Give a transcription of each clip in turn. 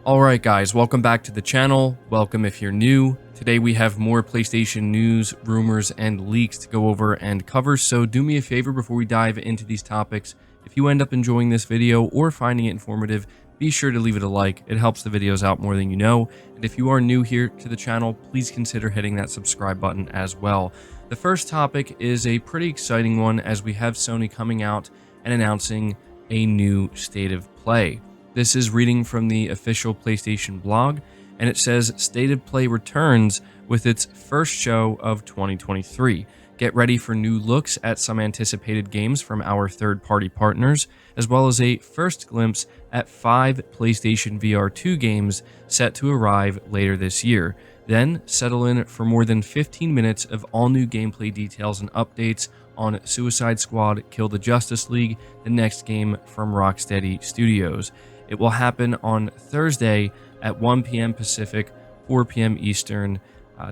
Alright guys, welcome back to the channel. Welcome if you're new. Today we have more PlayStation news, rumors, and leaks to go over and cover, so do me a favor before we dive into these topics. If you end up enjoying this video or finding it informative, be sure to leave it a like. It helps the videos out more than you know. And if you are new here to the channel, please consider hitting that subscribe button as well. The first topic is a pretty exciting one, as we have Sony coming out and announcing a new State of Play. This is reading from the official PlayStation blog, and it says State of Play returns with its first show of 2023. Get ready for new looks at some anticipated games from our third-party partners, as well as a first glimpse at 5 PlayStation VR2 games set to arrive later this year. Then settle in for more than 15 minutes of all-new gameplay details and updates on Suicide Squad Kill the Justice League, the next game from Rocksteady Studios. It will happen on Thursday at 1 p.m. Pacific, 4 p.m. Eastern,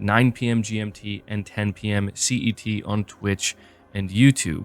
9 p.m. GMT, and 10 p.m. CET on Twitch and YouTube.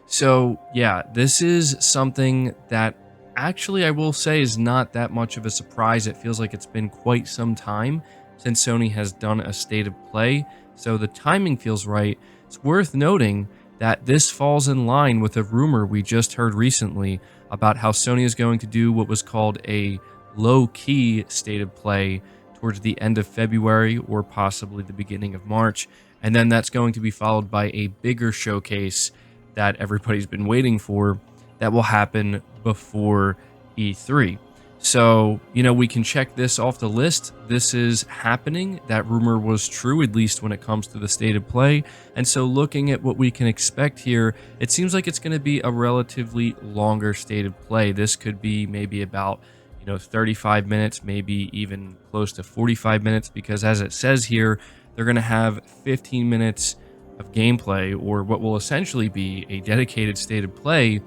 So yeah, this is something that actually I will say is not that much of a surprise. It feels like it's been quite some time since Sony has done a State of Play, so the timing feels right. It's worth noting that this falls in line with a rumor we just heard recently about how Sony is going to do what was called a low-key State of Play towards the end of February or possibly the beginning of March, and then that's going to be followed by a bigger showcase that everybody's been waiting for that will happen before E3. So, we can check this off the list. This is happening. That rumor was true, at least when it comes to the State of Play. And so looking at what we can expect here, it seems like it's going to be a relatively longer State of Play. This could be maybe about 35 minutes, maybe even close to 45 minutes, because as it says here, they're going to have 15 minutes of gameplay, or what will essentially be a dedicated State of Play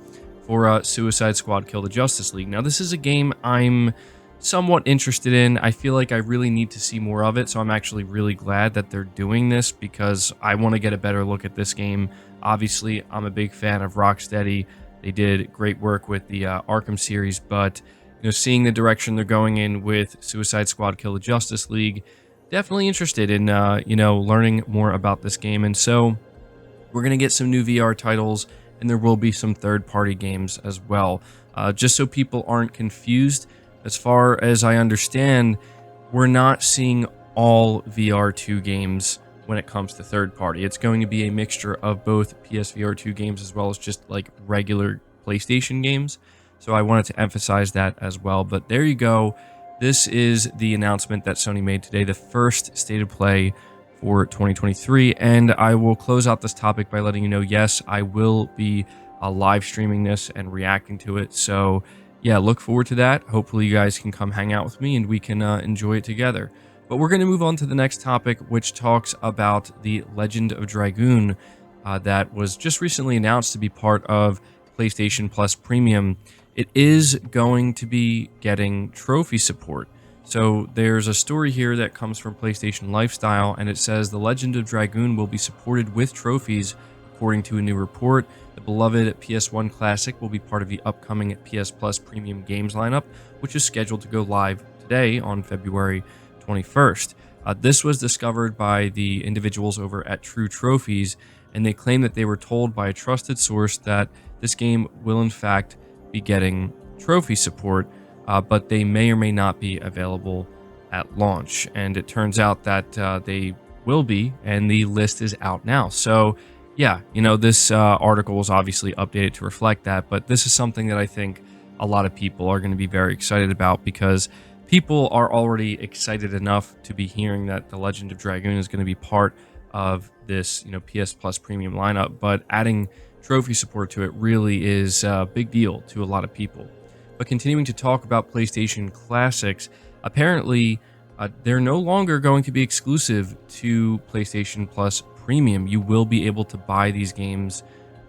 for Suicide Squad Kill the Justice League. Now, this is a game I'm somewhat interested in. I feel like I really need to see more of it, so I'm actually really glad that they're doing this because I want to get a better look at this game. Obviously, I'm a big fan of Rocksteady. They did great work with the Arkham series, but seeing the direction they're going in with Suicide Squad Kill the Justice League, definitely interested in learning more about this game. And so we're going to get some new VR titles, and there will be some third-party games as well. Just so people aren't confused, as far as I understand, we're not seeing all VR2 games when it comes to third-party. It's going to be a mixture of both PSVR2 games as well as just like regular PlayStation games. So I wanted to emphasize that as well. But there you go. This is the announcement that Sony made today, the first State of Play for 2023, and I will close out this topic by letting you know, yes, I will be live streaming this and reacting to it. So yeah, look forward to that. Hopefully you guys can come hang out with me and we can enjoy it together. But we're going to move on to the next topic, which talks about the Legend of Dragoon that was just recently announced to be part of PlayStation Plus Premium. It is going to be getting trophy support. So there's a story here that comes from PlayStation Lifestyle, and it says the Legend of Dragoon will be supported with trophies, according to a new report. The beloved PS1 classic will be part of the upcoming PS Plus Premium Games lineup, which is scheduled to go live today on February 21st. This was discovered by the individuals over at True Trophies, and they claim that they were told by a trusted source that this game will in fact be getting trophy support, but they may or may not be available at launch. And it turns out that they will be, and the list is out now. So yeah, this article was obviously updated to reflect that, but this is something that I think a lot of people are going to be very excited about, because people are already excited enough to be hearing that the Legend of Dragoon is going to be part of this PS Plus Premium lineup, but adding trophy support to it really is a big deal to a lot of people. But continuing to talk about PlayStation Classics, apparently they're no longer going to be exclusive to PlayStation Plus Premium. You will be able to buy these games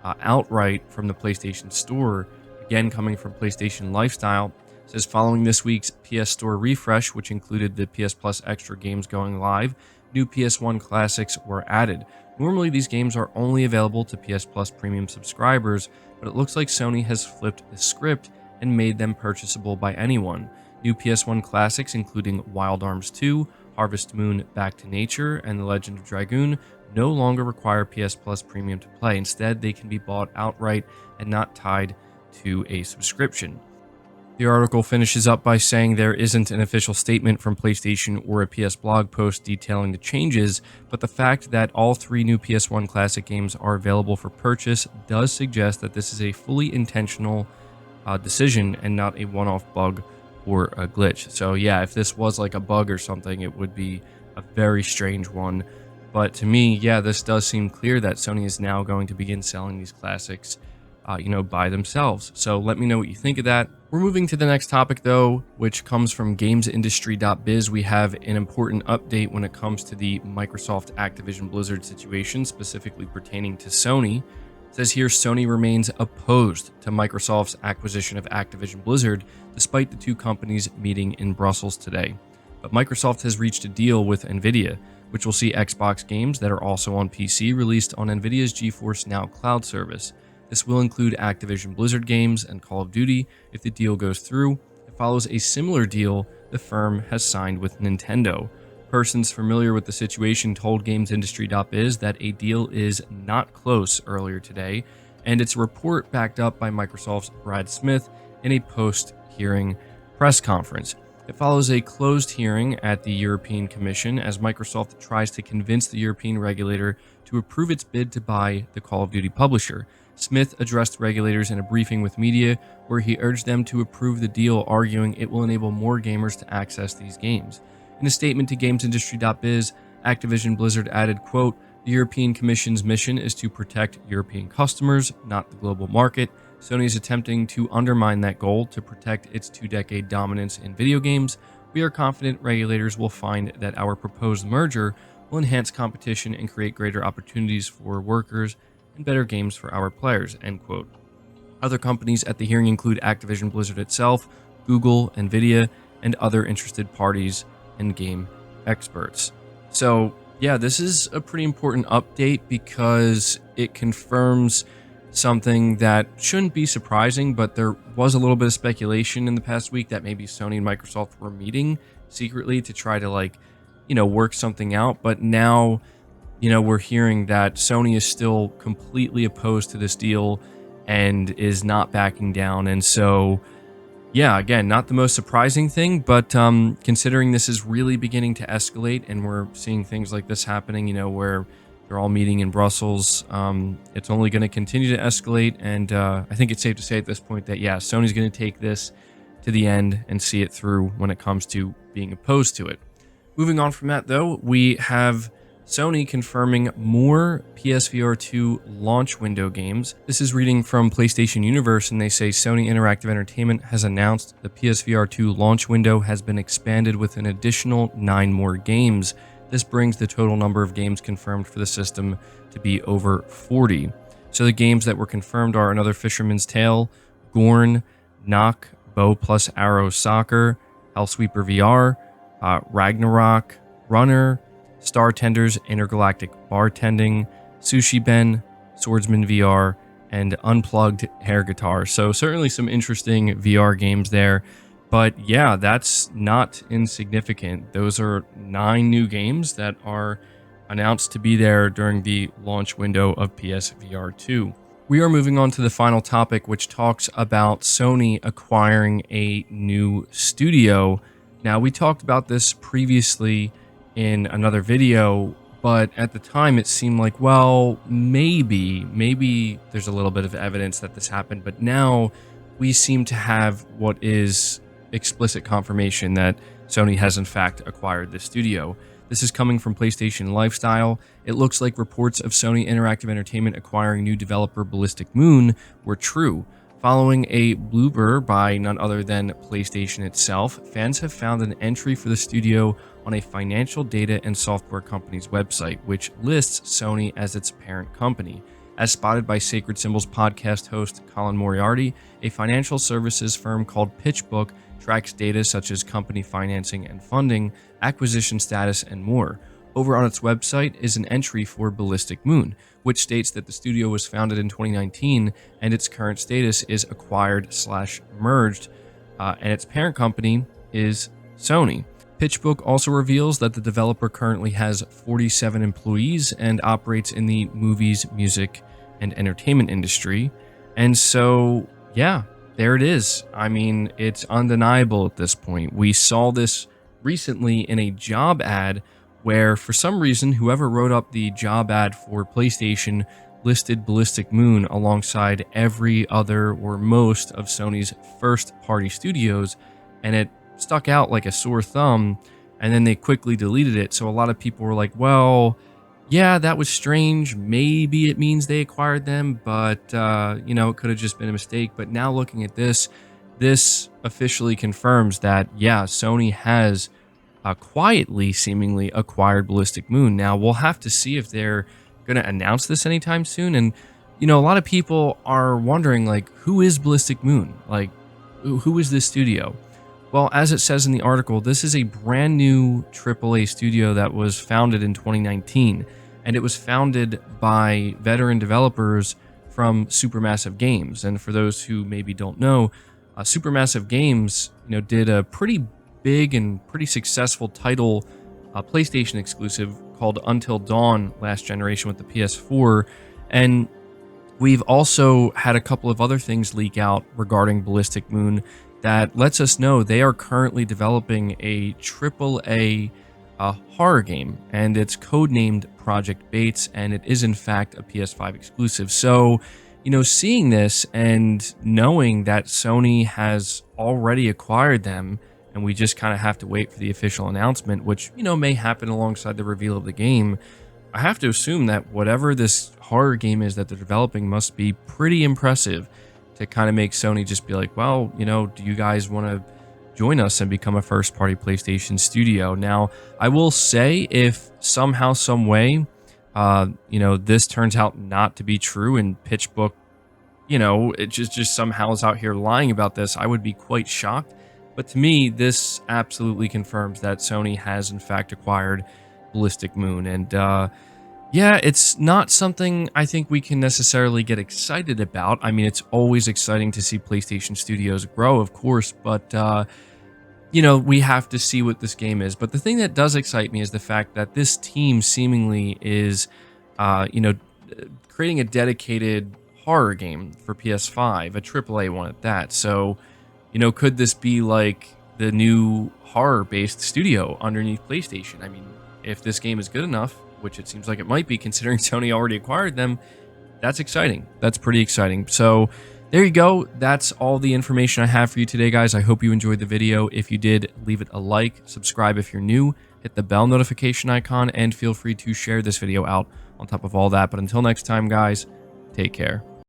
outright from the PlayStation Store. Again, coming from PlayStation Lifestyle, it says following this week's PS Store refresh, which included the PS Plus Extra games going live, new PS1 classics were added. Normally, these games are only available to PS Plus Premium subscribers, but it looks like Sony has flipped the script and made them purchasable by anyone. New PS1 classics, including Wild Arms 2, Harvest Moon Back to Nature, and The Legend of Dragoon, no longer require PS Plus Premium to play. Instead, they can be bought outright and not tied to a subscription. The article finishes up by saying there isn't an official statement from PlayStation or a PS blog post detailing the changes, but the fact that all 3 new PS1 classic games are available for purchase does suggest that this is a fully intentional decision and not a one-off bug or a glitch. So yeah, if this was like a bug or something, it would be a very strange one. But to me, yeah, this does seem clear that Sony is now going to begin selling these classics by themselves. So let me know what you think of that. We're moving to the next topic though, which comes from gamesindustry.biz. We have an important update when it comes to the Microsoft Activision Blizzard situation, specifically pertaining to Sony. It says here, Sony remains opposed to Microsoft's acquisition of Activision Blizzard, despite the two companies meeting in Brussels today. But Microsoft has reached a deal with Nvidia, which will see Xbox games that are also on PC released on Nvidia's GeForce Now cloud service. This will include Activision Blizzard games and Call of Duty if the deal goes through. It follows a similar deal the firm has signed with Nintendo. Persons familiar with the situation told GamesIndustry.biz that a deal is not close earlier today, and it's a report backed up by Microsoft's Brad Smith in a post-hearing press conference. It follows a closed hearing at the European Commission as Microsoft tries to convince the European regulator to approve its bid to buy the Call of Duty publisher. Smith addressed regulators in a briefing with media where he urged them to approve the deal, arguing it will enable more gamers to access these games. In a statement to GamesIndustry.biz, Activision Blizzard added, quote, "The European Commission's mission is to protect European customers, not the global market. Sony is attempting to undermine that goal to protect its 2-decade dominance in video games. We are confident regulators will find that our proposed merger will enhance competition and create greater opportunities for workers and better games for our players," end quote. Other companies at the hearing include Activision Blizzard itself, Google, Nvidia, and other interested parties and game experts. So yeah, this is a pretty important update because it confirms something that shouldn't be surprising, but there was a little bit of speculation in the past week that maybe Sony and Microsoft were meeting secretly to try to work something out. But now, we're hearing that Sony is still completely opposed to this deal and is not backing down. And so, yeah, again, not the most surprising thing, but considering this is really beginning to escalate and we're seeing things like this happening, where they're all meeting in Brussels, it's only going to continue to escalate. And I think it's safe to say at this point that, yeah, Sony's going to take this to the end and see it through when it comes to being opposed to it. Moving on from that, though, we have Sony confirming more PSVR2 launch window games. This is reading from PlayStation Universe, and they say Sony Interactive Entertainment has announced the PSVR2 launch window has been expanded with an additional 9 more games. This brings the total number of games confirmed for the system to be over 40. So the games that were confirmed are Another Fisherman's Tale, Gorn, Knock, Bow plus Arrow Soccer, Hellsweeper VR, Ragnarok, Runner, Star Tenders Intergalactic Bartending, Sushi Ben, Swordsman VR, and Unplugged Hair Guitar. So certainly some interesting VR games there. But yeah, that's not insignificant. Those are 9 new games that are announced to be there during the launch window of PSVR2. We are moving on to the final topic, which talks about Sony acquiring a new studio. Now, we talked about this previously in another video, but at the time it seemed like, well, maybe there's a little bit of evidence that this happened, but now we seem to have what is explicit confirmation that Sony has in fact acquired this studio. This is coming from PlayStation Lifestyle. It looks like reports of Sony Interactive Entertainment acquiring new developer Ballistic Moon were true. Following a blooper by none other than PlayStation itself, fans have found an entry for the studio on a financial data and software company's website, which lists Sony as its parent company. As spotted by Sacred Symbols podcast host Colin Moriarty, a financial services firm called PitchBook tracks data such as company financing and funding, acquisition status, and more. Over on its website is an entry for Ballistic Moon, which states that the studio was founded in 2019 and its current status is acquired/merged, and its parent company is Sony. PitchBook also reveals that the developer currently has 47 employees and operates in the movies, music, and entertainment industry. And so, yeah, there it is. I mean, it's undeniable at this point. We saw this recently in a job ad where, for some reason, whoever wrote up the job ad for PlayStation listed Ballistic Moon alongside every other or most of Sony's first-party studios, and it stuck out like a sore thumb, and then they quickly deleted it. So a lot of people were like, well, yeah, that was strange. Maybe it means they acquired them, but, you know, it could have just been a mistake. But now looking at this, this officially confirms that, yeah, Sony has quietly, seemingly acquired Ballistic Moon. Now, we'll have to see if they're going to announce this anytime soon. And, you know, a lot of people are wondering, like, who is Ballistic Moon? Like, who is this studio? Well, as it says in the article, this is a brand new AAA studio that was founded in 2019, and it was founded by veteran developers from Supermassive Games. And for those who maybe don't know, Supermassive Games, you know, did a pretty big and pretty successful title, PlayStation exclusive called Until Dawn last generation with the PS4, and we've also had a couple of other things leak out regarding Ballistic Moon that lets us know they are currently developing a AAA horror game, and it's codenamed Project Bates, and it is in fact a PS5 exclusive. So, you know, seeing this and knowing that Sony has already acquired them, and we just kind of have to wait for the official announcement, which, you know, may happen alongside the reveal of the game, I have to assume that whatever this horror game is that they're developing must be pretty impressive to kind of make Sony just be like, well, you know, do you guys want to join us and become a first-party PlayStation studio? Now, I will say, if somehow, some way, you know, this turns out not to be true and PitchBook, you know, it just somehow is out here lying about this, I would be quite shocked. But to me, this absolutely confirms that Sony has, in fact, acquired Ballistic Moon. And, yeah, it's not something I think we can necessarily get excited about. I mean, it's always exciting to see PlayStation studios grow, of course, but, you know, we have to see what this game is. But the thing that does excite me is the fact that this team seemingly is, you know, creating a dedicated horror game for PS5, a AAA one at that. So, you know, could this be like the new horror-based studio underneath PlayStation? I mean, if this game is good enough, which it seems like it might be considering Sony already acquired them, that's exciting. That's pretty exciting. So there you go. That's all the information I have for you today, guys. I hope you enjoyed the video. If you did, leave it a like, subscribe if you're new, hit the bell notification icon, and feel free to share this video out on top of all that. But until next time, guys, take care.